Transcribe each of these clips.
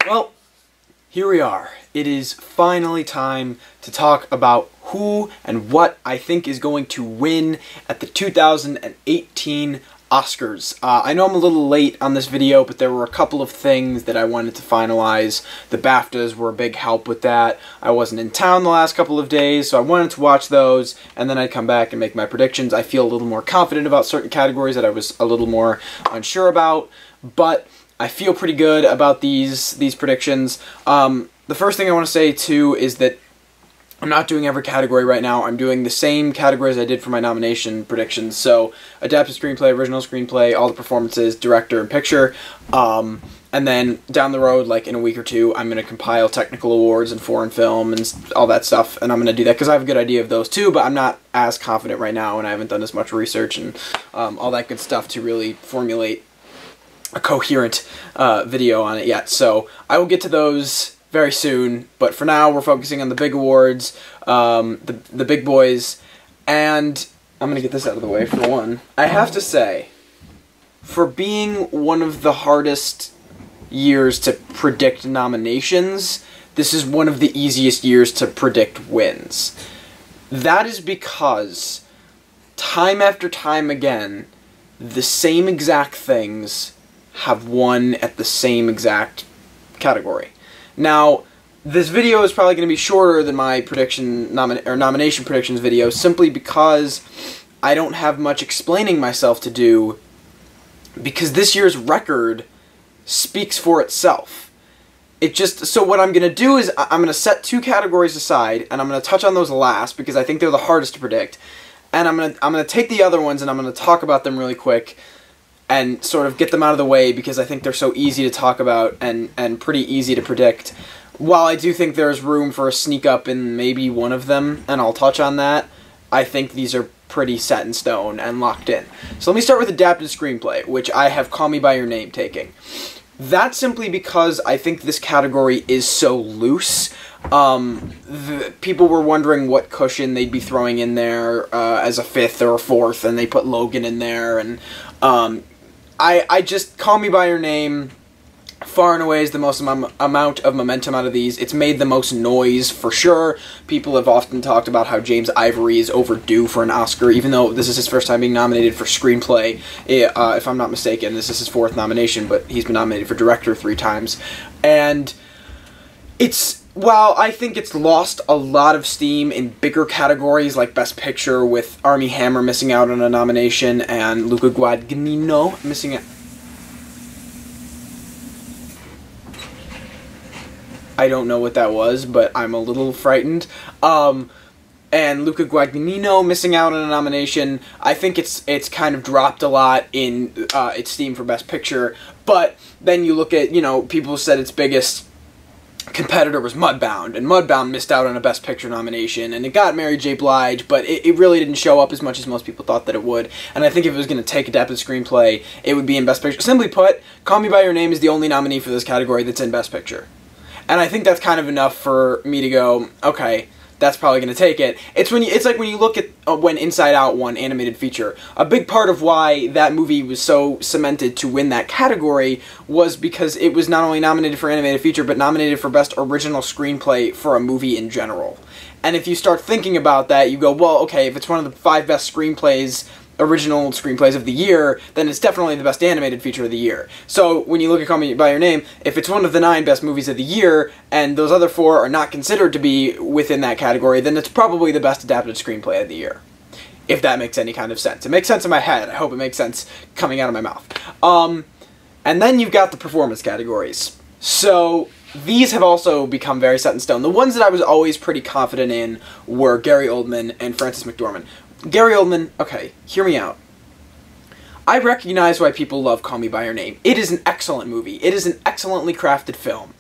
Well, here we are. It is finally time to talk about who and what I think is going to win at the 2018 Oscars. I know I'm a little late on this video, but there were a couple of things that I wanted to finalize. The BAFTAs were a big help with that. I wasn't in town the last couple of days, so I wanted to watch those, and then I'd come back and make my predictions. I feel a little more confident about certain categories that I was a little more unsure about, but I feel pretty good about these predictions. The first thing I want to say, too, is that I'm not doing every category right now. I'm doing the same categories I did for my nomination predictions. So, adapted screenplay, original screenplay, all the performances, director, and picture. And then down the road, like in a week or two, I'm going to compile technical awards and foreign film and all that stuff. And I'm going to do that because I have a good idea of those too, but I'm not as confident right now, and I haven't done as much research and all that good stuff to really formulate a coherent video on it yet. So, I will get to those very soon, but for now we're focusing on the big awards, the big boys, and I'm gonna get this out of the way for one. I have to say, for being one of the hardest years to predict nominations, this is one of the easiest years to predict wins. That is because, time after time again, the same exact things have won at the same exact category. Now, this video is probably going to be shorter than my nomination predictions video, simply because I don't have much explaining myself to do, because this year's record speaks for itself. So what I'm going to do is I'm going to set two categories aside, and I'm going to touch on those last, because I think they're the hardest to predict, and I'm going to take the other ones and I'm going to talk about them really quick, and sort of get them out of the way, because I think they're so easy to talk about and pretty easy to predict. While I do think there's room for a sneak up in maybe one of them, and I'll touch on that, I think these are pretty set in stone and locked in. So let me start with adapted screenplay, which I have Call Me By Your Name taking. That's simply because I think this category is so loose. People were wondering what cushion they'd be throwing in there as a fifth or a fourth, and they put Logan in there, and I just, Call Me By Your Name far and away is the most amount of momentum out of these. It's made the most noise, for sure. People have often talked about how James Ivory is overdue for an Oscar, even though this is his first time being nominated for screenplay. If I'm not mistaken, this is his fourth nomination, but he's been nominated for director 3 times. And while I think it's lost a lot of steam in bigger categories like Best Picture, with Armie Hammer missing out on a nomination and Luca Guadagnino missing out. I don't know what that was, but I'm a little frightened. And Luca Guadagnino missing out on a nomination. I think it's kind of dropped a lot in its steam for Best Picture. But then you look at, people said its biggest competitor was Mudbound, and Mudbound missed out on a Best Picture nomination, and it got Mary J. Blige, but it really didn't show up as much as most people thought that it would. And I think if it was going to take adapted screenplay, it would be in Best Picture. Simply put, Call Me By Your Name is the only nominee for this category that's in Best Picture. And I think that's kind of enough for me to go, okay, that's probably going to take it. It's like when you look at when Inside Out won animated feature. A big part of why that movie was so cemented to win that category was because it was not only nominated for animated feature, but nominated for Best Original Screenplay for a movie in general. And if you start thinking about that, you go, well, okay, if it's one of the 5 best original screenplays of the year, then it's definitely the best animated feature of the year. So when you look at Call Me By Your Name, if it's one of the 9 best movies of the year, and those other 4 are not considered to be within that category, then it's probably the best adapted screenplay of the year. If that makes any kind of sense. It makes sense in my head. I hope it makes sense coming out of my mouth. And then you've got the performance categories. So these have also become very set in stone. The ones that I was always pretty confident in were Gary Oldman and Frances McDormand. Gary Oldman, okay, hear me out. I recognize why people love Call Me By Your Name. It is an excellent movie. It is an excellently crafted film.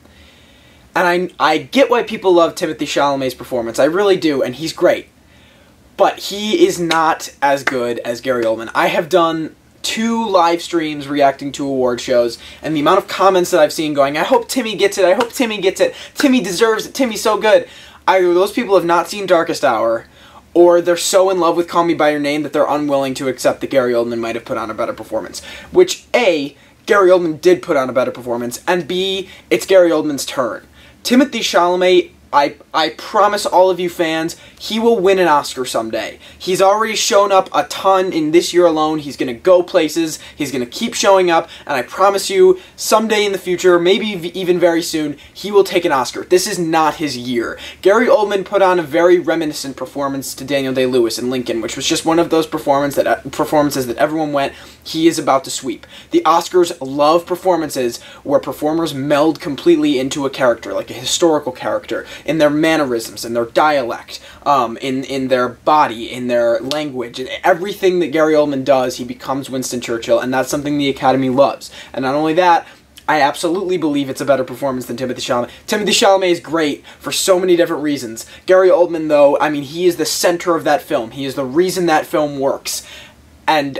And I get why people love Timothée Chalamet's performance. I really do, and he's great. But he is not as good as Gary Oldman. I have done 2 live streams reacting to award shows, and the amount of comments that I've seen going, I hope Timmy gets it, I hope Timmy gets it, Timmy deserves it, Timmy's so good. Either those people have not seen Darkest Hour, or they're so in love with Call Me By Your Name that they're unwilling to accept that Gary Oldman might have put on a better performance. Which, A, Gary Oldman did put on a better performance, and B, it's Gary Oldman's turn. Timothée Chalamet, I promise all of you fans, he will win an Oscar someday. He's already shown up a ton in this year alone. He's going to go places. He's going to keep showing up. And I promise you, someday in the future, maybe even very soon, he will take an Oscar. This is not his year. Gary Oldman put on a very reminiscent performance to Daniel Day-Lewis in Lincoln, which was just one of those performances that everyone went, he is about to sweep. The Oscars love performances where performers meld completely into a character, like a historical character, in their mannerisms, in their dialect, in their body, in their language. And everything that Gary Oldman does, he becomes Winston Churchill, and that's something the Academy loves. And not only that, I absolutely believe it's a better performance than Timothée Chalamet. Timothée Chalamet is great for so many different reasons. Gary Oldman, though, I mean, he is the center of that film. He is the reason that film works. And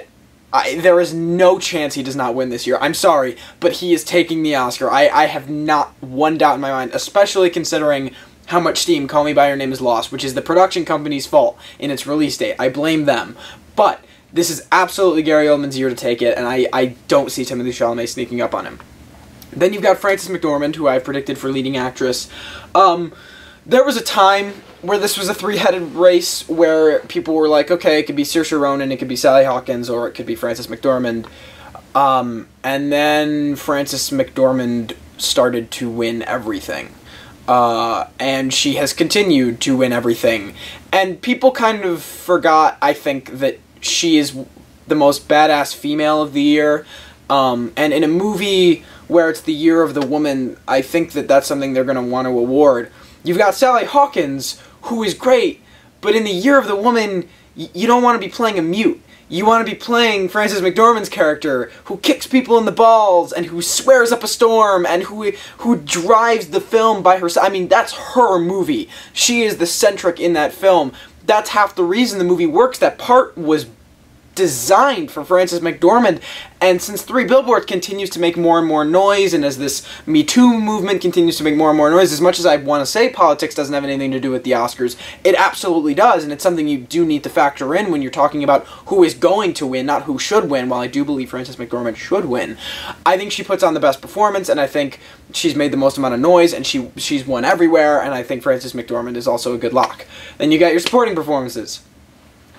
there is no chance he does not win this year. I'm sorry, but he is taking the Oscar. I have not one doubt in my mind, especially considering how much steam Call Me By Your Name has lost, which is the production company's fault in its release date. I blame them. But this is absolutely Gary Oldman's year to take it, and I don't see Timothée Chalamet sneaking up on him. Then you've got Frances McDormand, who I've predicted for leading actress. There was a time where this was a three-headed race where people were like, okay, it could be Saoirse Ronan, it could be Sally Hawkins, or it could be Frances McDormand. And then Frances McDormand started to win everything. And she has continued to win everything. And people kind of forgot, I think, that she is the most badass female of the year. And in a movie where it's the year of the woman, I think that that's something they're going to want to award. You've got Sally Hawkins, who is great, but in the year of the woman, you don't want to be playing a mute. You want to be playing Frances McDormand's character, who kicks people in the balls, and who swears up a storm, and who drives the film by herself. I mean, that's her movie. She is the centric in that film. That's half the reason the movie works. That part was designed for Frances McDormand, and since Three Billboards continues to make more and more noise, and as this Me Too movement continues to make more and more noise, as much as I want to say politics doesn't have anything to do with the Oscars, it absolutely does, and it's something you do need to factor in when you're talking about who is going to win, not who should win. While I do believe Frances McDormand should win, I think she puts on the best performance, and I think she's made the most amount of noise, and she's won everywhere, and I think Frances McDormand is also a good lock. Then you got your supporting performances.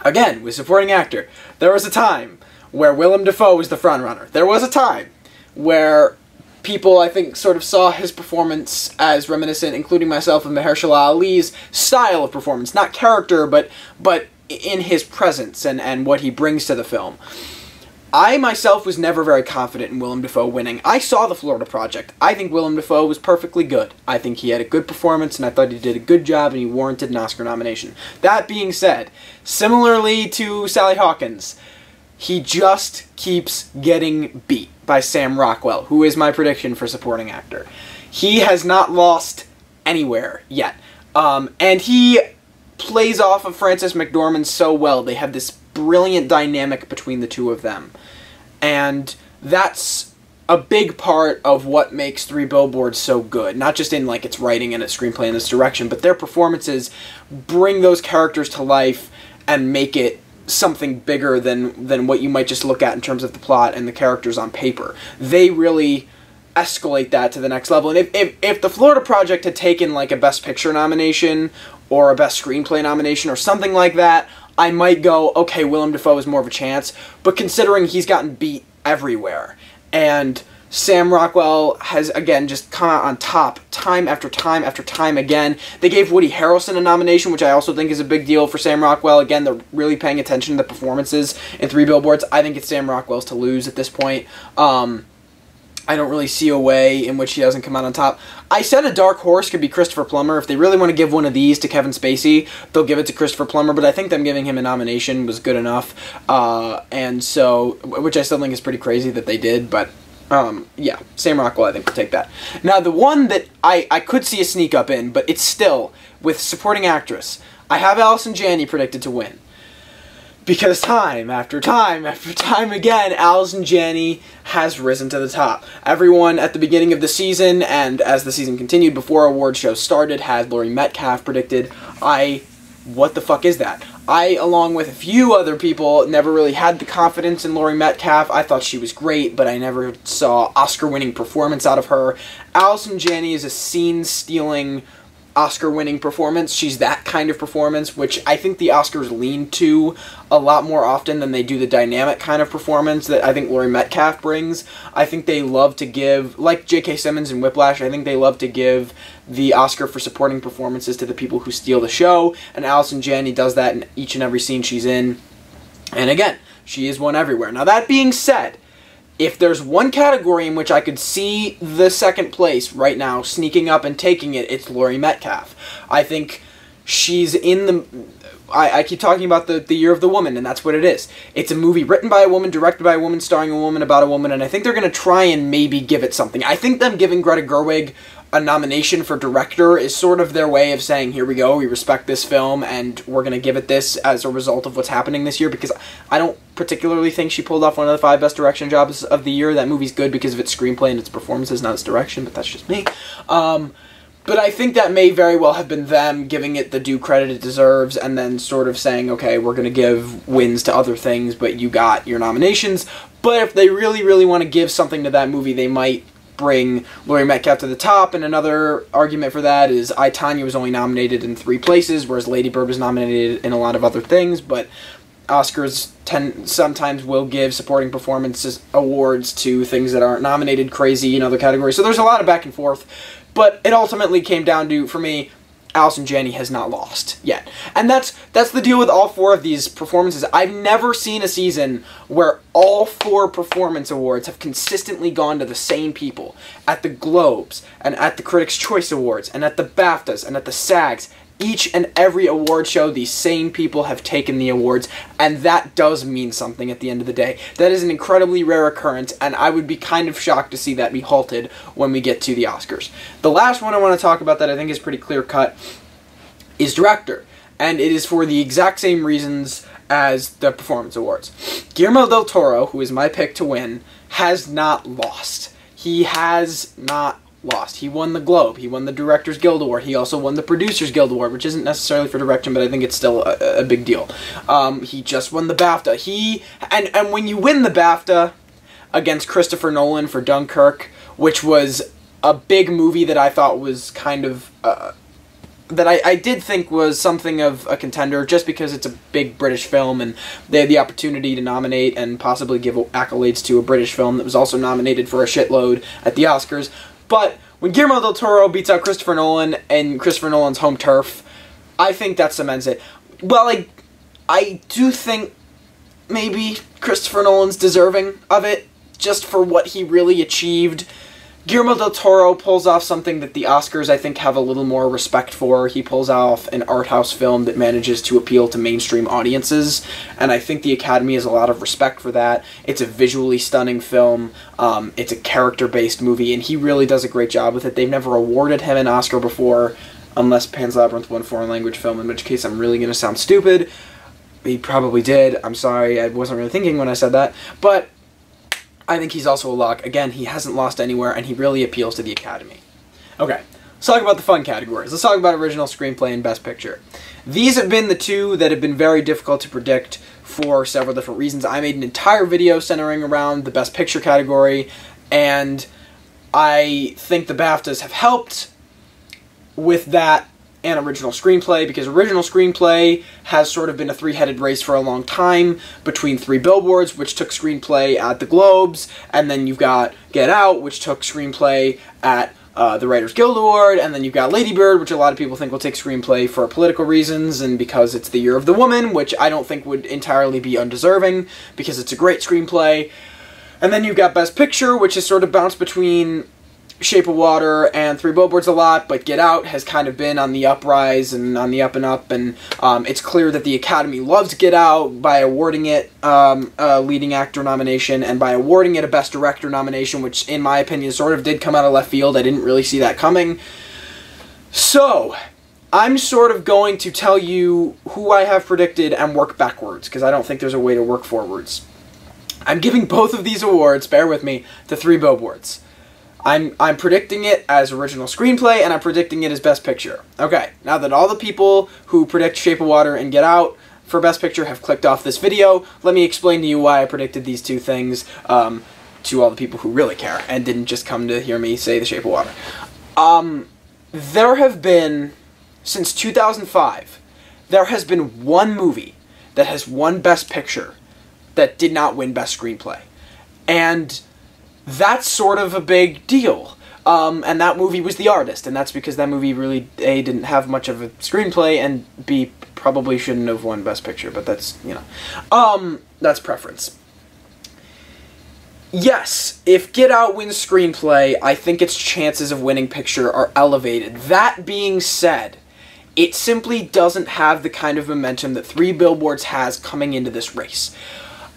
Again, with supporting actor, there was a time where Willem Dafoe was the frontrunner. There was a time where people, I think, sort of saw his performance as reminiscent, including myself, of Mahershala Ali's style of performance. Not character, but in his presence and what he brings to the film. I, myself, was never very confident in Willem Dafoe winning. I saw The Florida Project. I think Willem Dafoe was perfectly good. I think he had a good performance, and I thought he did a good job, and he warranted an Oscar nomination. That being said, similarly to Sally Hawkins, he just keeps getting beat by Sam Rockwell, who is my prediction for supporting actor. He has not lost anywhere yet. And he plays off of Frances McDormand so well. They have this brilliant dynamic between the two of them. And that's a big part of what makes Three Billboards so good. Not just in like its writing and its screenplay and its direction, but their performances bring those characters to life and make it something bigger than what you might just look at in terms of the plot and the characters on paper. They really escalate that to the next level. And if the Florida Project had taken like a Best Picture nomination or a Best Screenplay nomination or something like that, I might go, okay, Willem Dafoe is more of a chance. But considering he's gotten beat everywhere, and Sam Rockwell has, again, just come out on top time after time after time again. They gave Woody Harrelson a nomination, which I also think is a big deal for Sam Rockwell. Again, they're really paying attention to the performances in Three Billboards. I think it's Sam Rockwell's to lose at this point. I don't really see a way in which he doesn't come out on top. I said a dark horse could be Christopher Plummer. If they really want to give one of these to Kevin Spacey, they'll give it to Christopher Plummer, but I think them giving him a nomination was good enough. And so, which I still think is pretty crazy that they did, but yeah, Sam Rockwell, I think, will take that. Now, the one that I could see a sneak up in, but it's still, with supporting actress, I have Allison Janney predicted to win. Because time after time after time again, Allison Janney has risen to the top. Everyone at the beginning of the season, and as the season continued before award shows started, had Laurie Metcalf predicted. I what the fuck is that? I, along with a few other people, never really had the confidence in Laurie Metcalf. I thought she was great, but I never saw Oscar-winning performance out of her. Allison Janney is a scene-stealing, Oscar-winning performance. She's that kind of performance, which I think the Oscars lean to a lot more often than they do the dynamic kind of performance that I think Laurie Metcalf brings. I think they love to give, like J.K. Simmons in Whiplash, I think they love to give the Oscar for supporting performances to the people who steal the show, and Allison Janney does that in each and every scene she's in. And again, she is one everywhere. Now, that being said, if there's one category in which I could see the second place right now sneaking up and taking it, it's Laurie Metcalf. I think she's in the... I keep talking about the Year of the Woman, and that's what it is. It's a movie written by a woman, directed by a woman, starring a woman, about a woman, and I think they're going to try and maybe give it something. I think them giving Greta Gerwig a nomination for director is sort of their way of saying, here we go, we respect this film, and we're going to give it this as a result of what's happening this year, because I don't particularly think she pulled off one of the 5 best direction jobs of the year. That movie's good because of its screenplay and its performances, not its direction, but that's just me. But I think that may very well have been them giving it the due credit it deserves, and then sort of saying, okay, we're going to give wins to other things, but you got your nominations. But if they really, really want to give something to that movie, they might bring Laurie Metcalf to the top, and another argument for that is I, Tonya was only nominated in 3 places, whereas Lady Bird was nominated in a lot of other things, but Oscars sometimes will give supporting performances awards to things that aren't nominated crazy in other categories, so there's a lot of back and forth, but it ultimately came down to, for me, Allison Janney has not lost yet. And that's the deal with all 4 of these performances. I've never seen a season where all 4 performance awards have consistently gone to the same people. At the Globes, and at the Critics' Choice Awards, and at the BAFTAs, and at the SAGs. Each and every award show, these same people have taken the awards, and that does mean something at the end of the day. That is an incredibly rare occurrence, and I would be kind of shocked to see that be halted when we get to the Oscars. The last one I want to talk about that I think is pretty clear-cut is director, and it is for the exact same reasons as the performance awards. Guillermo del Toro, who is my pick to win, has not lost. He has not lost. He won the Globe. He won the Directors Guild Award. He also won the Producers Guild Award, which isn't necessarily for direction, but I think it's still a big deal. He just won the BAFTA. And when you win the BAFTA against Christopher Nolan for Dunkirk, which was a big movie that I thought was kind of... that I did think was something of a contender, just because it's a big British film, and they had the opportunity to nominate and possibly give accolades to a British film that was also nominated for a shitload at the Oscars. But when Guillermo del Toro beats out Christopher Nolan and Christopher Nolan's home turf, I think that cements it. Well, I do think maybe Christopher Nolan's deserving of it, just for what he really achieved. Guillermo del Toro pulls off something that the Oscars, I think, have a little more respect for. He pulls off an art house film that manages to appeal to mainstream audiences, and I think the Academy has a lot of respect for that. It's a visually stunning film. It's a character-based movie, and he really does a great job with it. They've never awarded him an Oscar before, unless Pan's Labyrinth won foreign language film, in which case I'm really going to sound stupid. He probably did. I'm sorry, I wasn't really thinking when I said that. But I think he's also a lock. Again, he hasn't lost anywhere, and he really appeals to the Academy. Okay, let's talk about the fun categories. Let's talk about Original Screenplay and Best Picture. These have been the 2 that have been very difficult to predict for several different reasons. I made an entire video centering around the Best Picture category, and I think the BAFTAs have helped with that and Original Screenplay, because Original Screenplay has sort of been a 3-headed race for a long time between 3 Billboards, which took Screenplay at the Globes, and then you've got Get Out, which took Screenplay at the Writers Guild Award, and then you've got Lady Bird, which a lot of people think will take Screenplay for political reasons, and because it's the Year of the Woman, which I don't think would entirely be undeserving, because it's a great screenplay. And then you've got Best Picture, which has sort of bounced between Shape of Water and 3 Billboards a lot, but Get Out has kind of been on the uprise and on the up and up, and it's clear that the Academy loves Get Out by awarding it a leading actor nomination and by awarding it a Best Director nomination, which in my opinion sort of did come out of left field. I didn't really see that coming. So I'm sort of going to tell you who I have predicted and work backwards, because I don't think there's a way to work forwards. I'm giving both of these awards, bear with me, to 3 Billboards. I'm predicting it as original screenplay, and I'm predicting it as Best Picture. Okay, now that all the people who predict Shape of Water and Get Out for Best Picture have clicked off this video, let me explain to you why I predicted these two things to all the people who really care and didn't just come to hear me say The Shape of Water. There have been, since 2005, there has been one movie that has won Best Picture that did not win Best Screenplay. And that's sort of a big deal. And that movie was The Artist, and that's because that movie really, A, didn't have much of a screenplay, and B, probably shouldn't have won Best Picture, but that's, you know, that's preference. Yes, if Get Out wins Screenplay, I think its chances of winning Picture are elevated. That being said, it simply doesn't have the kind of momentum that Three Billboards has coming into this race.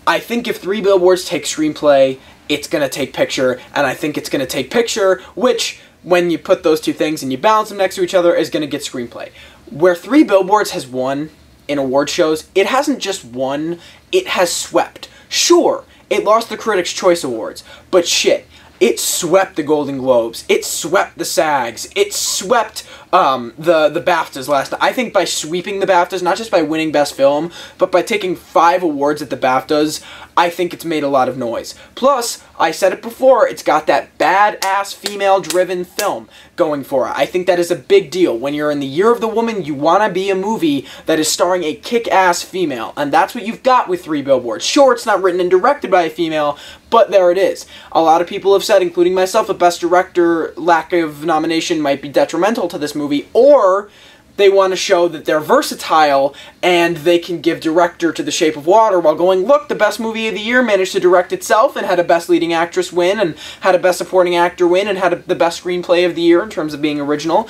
I think if Three Billboards takes Screenplay, it's going to take Picture, and I think it's going to take Picture, which, when you put those two things and you balance them next to each other, is going to get Screenplay. Where Three Billboards has won in award shows, it hasn't just won, it has swept. Sure, it lost the Critics' Choice Awards, but shit, it swept the Golden Globes, it swept the SAGs, it swept the BAFTAs last night. I think by sweeping the BAFTAs, not just by winning Best Film, but by taking 5 awards at the BAFTAs, I think it's made a lot of noise. Plus, I said it before, it's got that badass female-driven film going for it. I think that is a big deal. When you're in the Year of the Woman, you want to be a movie that is starring a kick-ass female, and that's what you've got with Three Billboards. Sure, it's not written and directed by a female, but there it is. A lot of people have said, including myself, a Best Director lack of nomination might be detrimental to this movie, or they want to show that they're versatile and they can give director to The Shape of Water while going, look, the best movie of the year managed to direct itself and had a Best Leading Actress win and had a Best Supporting Actor win and had the Best Screenplay of the year in terms of being original.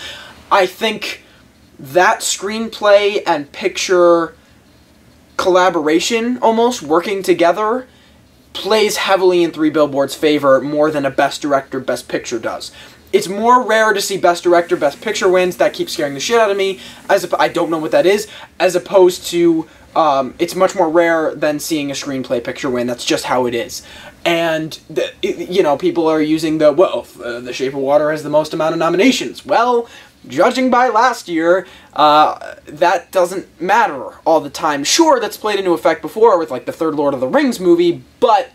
I think that screenplay and picture collaboration, almost, working together, plays heavily in Three Billboards' favor more than a Best Director, Best Picture does. It's more rare to see Best Director, Best Picture wins. That keeps scaring the shit out of me. I don't know what that is. As opposed to, it's much more rare than seeing a Screenplay Picture win. That's just how it is. And, you know, people are using The Shape of Water has the most amount of nominations. Well, judging by last year, that doesn't matter all the time. Sure, that's played into effect before with, like, the third Lord of the Rings movie, but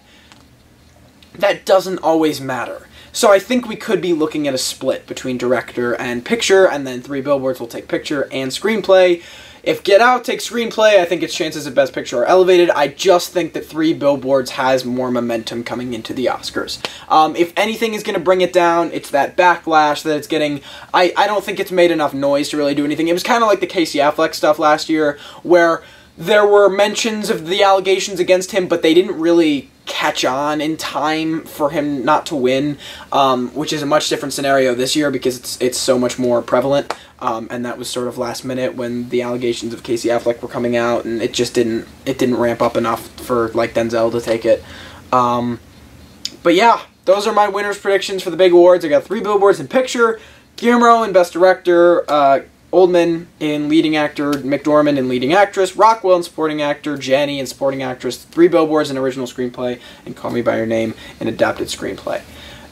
that doesn't always matter. So I think we could be looking at a split between director and picture, and then Three Billboards will take picture and screenplay. If Get Out takes screenplay, I think its chances of Best Picture are elevated. I just think that Three Billboards has more momentum coming into the Oscars. If anything is going to bring it down, it's that backlash that it's getting. I don't think it's made enough noise to really do anything. It was kind of like the Casey Affleck stuff last year, where there were mentions of the allegations against him, but they didn't really catch on in time for him not to win, which is a much different scenario this year because it's so much more prevalent, and that was sort of last minute when the allegations of Casey Affleck were coming out, and it just didn't ramp up enough for, like, Denzel to take it. But yeah, those are my winners' predictions for the big awards. I got Three Billboards in Picture, Guillermo in Best Director, Oldman in Leading Actor, McDormand in Leading Actress, Rockwell in Supporting Actor, Janney in Supporting Actress, Three Billboards in Original Screenplay, and Call Me By Your Name in Adapted Screenplay.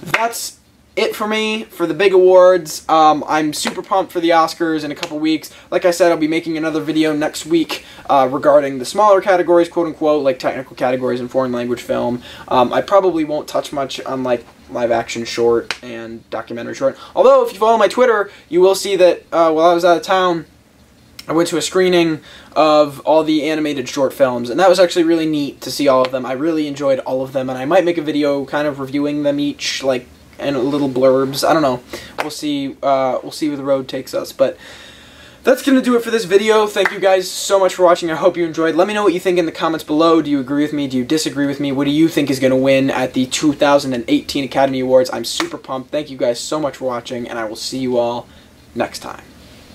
That's it for me for the big awards. I'm super pumped for the Oscars in a couple weeks. Like I said, I'll be making another video next week regarding the smaller categories, quote-unquote, like technical categories in foreign language film. I probably won't touch much on, like, live-action short and documentary short. Although, if you follow my Twitter, you will see that while I was out of town, I went to a screening of all the animated short films, and that was actually really neat to see all of them. I really enjoyed all of them, and I might make a video kind of reviewing them each, like, and little blurbs. I don't know. We'll see where the road takes us, but that's going to do it for this video. Thank you guys so much for watching. I hope you enjoyed. Let me know what you think in the comments below. Do you agree with me? Do you disagree with me? What do you think is going to win at the 2018 Academy Awards? I'm super pumped. Thank you guys so much for watching, and I will see you all next time.